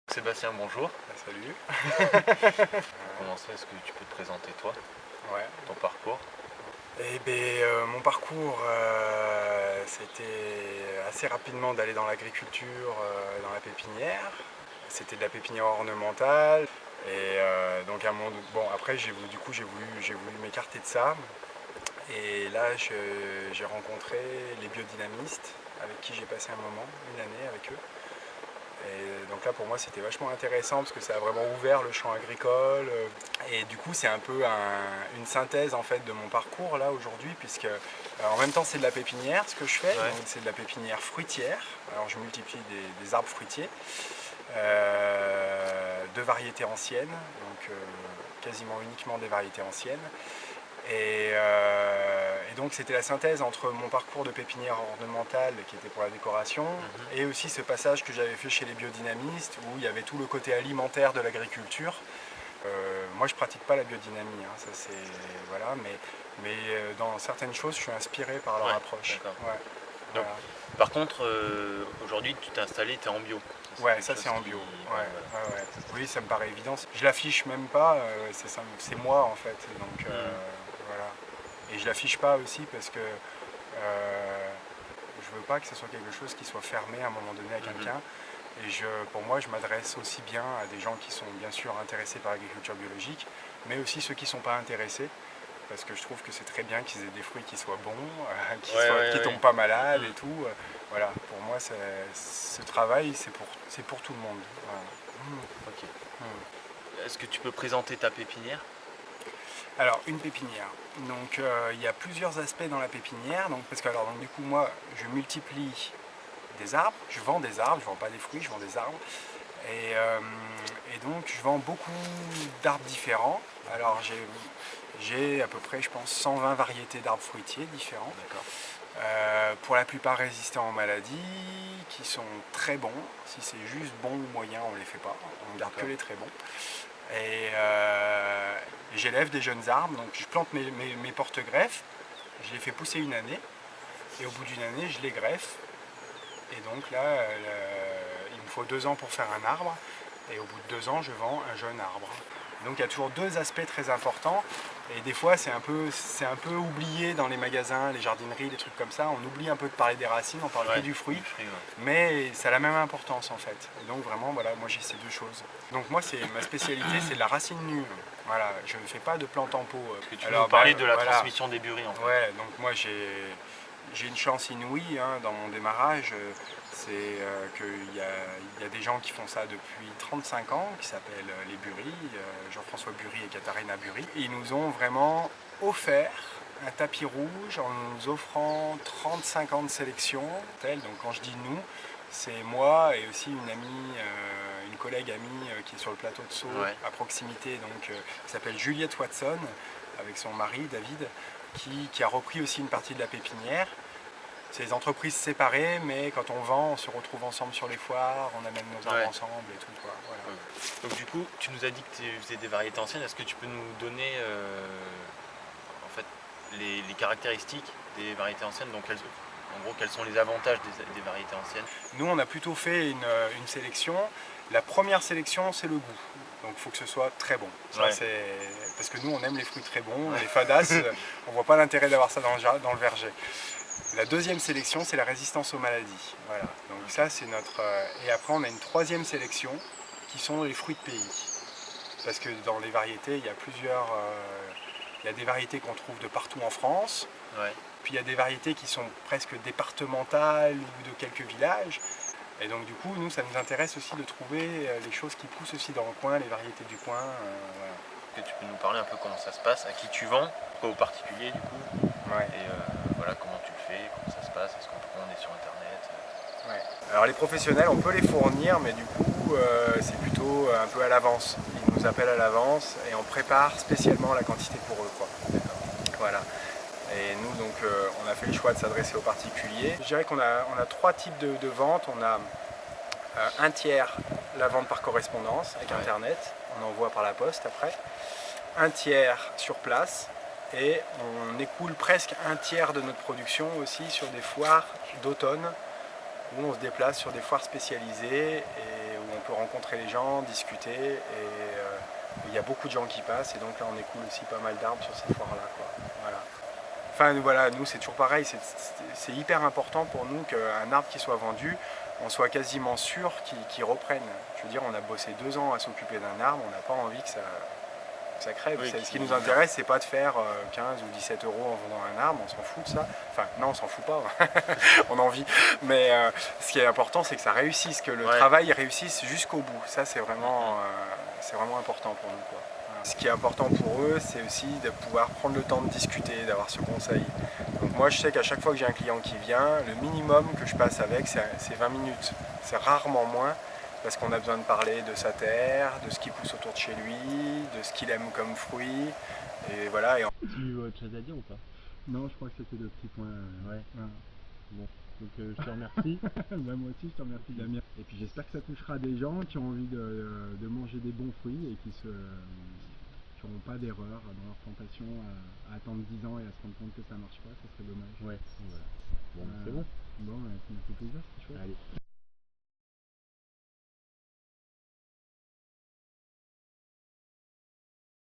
Sébastien, bonjour. Salut. Pour commencer, est-ce que tu peux te présenter toi, Ouais. ton parcours? Mon parcours, c'était assez rapidement d'aller dans l'agriculture, dans la pépinière. C'était de la pépinière ornementale. Donc bon, après j'ai voulu m'écarter de ça. Et là j'ai rencontré les biodynamistes avec qui j'ai passé un moment, une année avec eux. Et donc là pour moi c'était vachement intéressant parce que ça a vraiment ouvert le champ agricole. Et du coup c'est un peu une synthèse en fait de mon parcours là aujourd'hui, puisque en même temps c'est de la pépinière ce que je fais, Ouais. donc c'est de la pépinière fruitière. Alors je multiplie des arbres fruitiers de variétés anciennes, donc quasiment uniquement des variétés anciennes. Et donc c'était la synthèse entre mon parcours de pépinière ornementale qui était pour la décoration et aussi ce passage que j'avais fait chez les biodynamistes où il y avait tout le côté alimentaire de l'agriculture. Moi je pratique pas la biodynamie, hein, ça c'est voilà, mais dans certaines choses je suis inspiré par leur approche. Ouais, Donc, voilà. par contre, aujourd'hui, tu t'es installé, tu es en bio. Ouais, ça c'est en bio. Ouais. Oui, ça me paraît évident. Je l'affiche même pas, c'est moi en fait. Donc voilà. Et je l'affiche pas aussi parce que je veux pas que ce soit quelque chose qui soit fermé à un moment donné à quelqu'un. Et pour moi, je m'adresse aussi bien à des gens qui sont bien sûr intéressés par l'agriculture biologique, mais aussi ceux qui ne sont pas intéressés. Parce que je trouve que c'est très bien qu'ils aient des fruits qui soient bons, qui tombent pas malades et tout. Voilà, pour moi, ce travail, c'est pour tout le monde. Voilà. Ok. Est-ce que tu peux présenter ta pépinière? Alors, une pépinière. Donc, il y a plusieurs aspects dans la pépinière. Donc, parce que, du coup, moi, je multiplie des arbres. Je vends des arbres, je ne vends pas des fruits, je vends des arbres. Et donc, je vends beaucoup d'arbres différents. Alors, j'ai à peu près, je pense, 120 variétés d'arbres fruitiers différents. Pour la plupart résistants aux maladies, qui sont très bons. Si c'est juste bon ou moyen, on ne les fait pas. On ne garde que les très bons. Et j'élève des jeunes arbres, donc je plante mes porte-greffes, je les fais pousser une année, et au bout d'une année, je les greffe. Et donc là, il me faut 2 ans pour faire un arbre, et au bout de 2 ans, je vends un jeune arbre. Donc il y a toujours deux aspects très importants, et des fois c'est un peu oublié dans les magasins, les jardineries, les trucs comme ça. On oublie un peu de parler des racines, on parle que du fruit, mais ça a la même importance en fait. Et donc vraiment, voilà, moi j'ai ces deux choses. Donc moi, ma spécialité, c'est de la racine nue. Voilà, je ne fais pas de plantes en pot. Est-ce que tu peux nous parler de la transmission des buris en fait? Ouais, donc moi j'ai une chance inouïe dans mon démarrage. C'est qu'il y a des gens qui font ça depuis 35 ans, qui s'appellent les Bury, Jean-François Bury et Katharina Bury. Et ils nous ont vraiment offert un tapis rouge en nous offrant 35 ans de sélection. Donc quand je dis nous, c'est moi et aussi une amie, une collègue amie qui est sur le plateau de Sceaux, à proximité, donc, qui s'appelle Juliette Watson, avec son mari David, qui a repris aussi une partie de la pépinière. C'est des entreprises séparées, mais quand on vend, on se retrouve ensemble sur les foires, on amène nos arbres ensemble et tout. Quoi. Voilà. Donc du coup, tu nous as dit que tu faisais des variétés anciennes. Est-ce que tu peux nous donner en fait, les caractéristiques des variétés anciennes? Donc, en gros, quels sont les avantages des variétés anciennes? Nous, on a plutôt fait une sélection. La première sélection, c'est le goût. Donc il faut que ce soit très bon. Ça, parce que nous, on aime les fruits très bons, les fadas, on ne voit pas l'intérêt d'avoir ça dans le verger. La deuxième sélection, c'est la résistance aux maladies. Voilà. Donc ça, c'est notre... Et après, on a une troisième sélection, qui sont les fruits de pays. Parce que dans les variétés, il y a plusieurs... il y a des variétés qu'on trouve de partout en France. Puis il y a des variétés qui sont presque départementales ou de quelques villages. Et donc du coup, nous, ça nous intéresse aussi de trouver les choses qui poussent aussi dans le coin, les variétés du coin. Voilà. Est-ce que tu peux nous parler un peu comment ça se passe, à qui tu vends, pas aux particuliers du coup, et voilà, comment tu le fais, comment ça se passe, est-ce qu'on peut commander sur internet? Alors les professionnels, on peut les fournir, mais du coup, c'est plutôt un peu à l'avance. Ils nous appellent à l'avance et on prépare spécialement la quantité pour eux, quoi. Voilà. Et nous, donc, on a fait le choix de s'adresser aux particuliers. Je dirais qu'on a trois types de ventes. On a un tiers la vente par correspondance avec Internet, on envoie par la poste après. Un tiers sur place et on écoule presque un tiers de notre production aussi sur des foires d'automne où on se déplace sur des foires spécialisées et où on peut rencontrer les gens, discuter, et il y a beaucoup de gens qui passent, et donc là on écoule aussi pas mal d'arbres sur cette foire-là, quoi. Voilà. Enfin voilà, nous c'est toujours pareil, c'est hyper important pour nous qu'un arbre qui soit vendu, on soit quasiment sûr qu'il reprenne. Je veux dire, on a bossé 2 ans à s'occuper d'un arbre, on n'a pas envie que ça crève. Oui, Ce qui nous intéresse, c'est pas de faire 15 ou 17 euros en vendant un arbre, on s'en fout de ça. Enfin, non, on s'en fout pas, on en vit. Mais ce qui est important, c'est que ça réussisse, que le travail réussisse jusqu'au bout. Ça, c'est vraiment important pour nous, quoi. Voilà. Ce qui est important pour eux, c'est aussi de pouvoir prendre le temps de discuter, d'avoir ce conseil. Donc moi, je sais qu'à chaque fois que j'ai un client qui vient, le minimum que je passe avec, c'est 20 minutes. C'est rarement moins. Parce qu'on a besoin de parler de sa terre, de ce qui pousse autour de chez lui, de ce qu'il aime comme fruit, et voilà. Tu as autre chose à dire ou pas? Non, je crois que c'était le petit point. Ouais. Voilà. Bon, donc je te remercie. Bah, moi aussi, je te remercie, Damien. Et puis j'espère que ça touchera des gens qui ont envie de manger des bons fruits et qui n'auront pas d'erreur dans leur plantation à attendre 10 ans et à se rendre compte que ça marche pas, ça serait dommage. Ouais, voilà. Bon, c'est bon. Bon, ça m'a fait plaisir, c'est chouette. Allez.